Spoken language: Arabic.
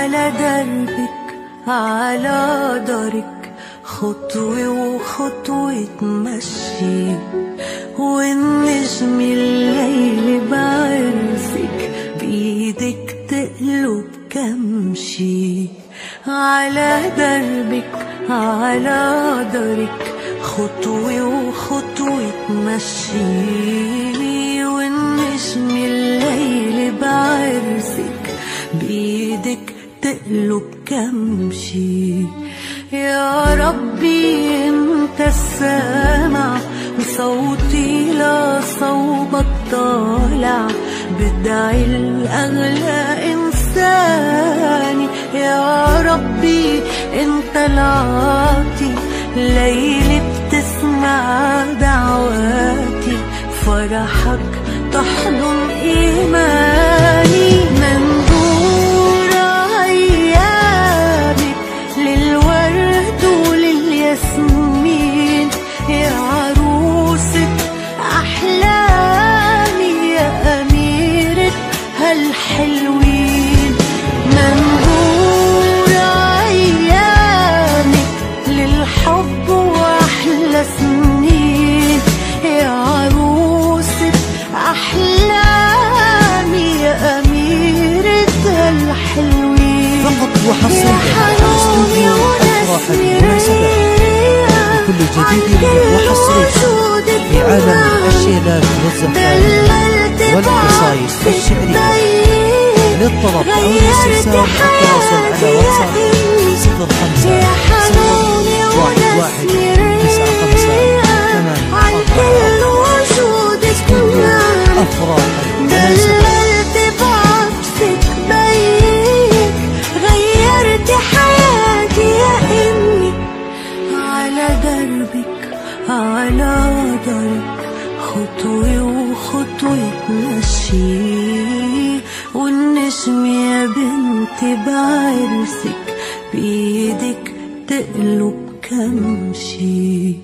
على دربك على دارك خطوة وخطوة تمشي، والنجم الليل بعرسك بإيدك تقلب كمشي. على دربك على دارك خطوة وخطوة تمشي، والنجم الليل بعرسك بإيدك تقلب كمشي. يا ربي انت السامع وصوتي لصوبك طالع، بدعي الأغلى إنساني. يا ربي انت العاطي ليلي بتسمع دعواتي، فرحك تحضن إيماني. منظور أيامك للورد وللياسمين، يا عروسة أحلامي يا أميرة هالحلوين. منظور أيامك للحب وأحلى سنين، يا عروسة أحلامي يا أميرة هالحلوين. فقط وحصريا على استوديو أفراح المناسبات بكل جديد وحصري في عالم الشيلات والزفات والقصايد الشعرية. للطلب أو الاستفسار التواصل على واتساب 051195 استوديو أفراح المناسبات. غيرت حياتي يا إني على دربك على دارك خطوة وخطوة تمشي، والنجم يا بنتي بعرسك بإيدك تقلب كمشي.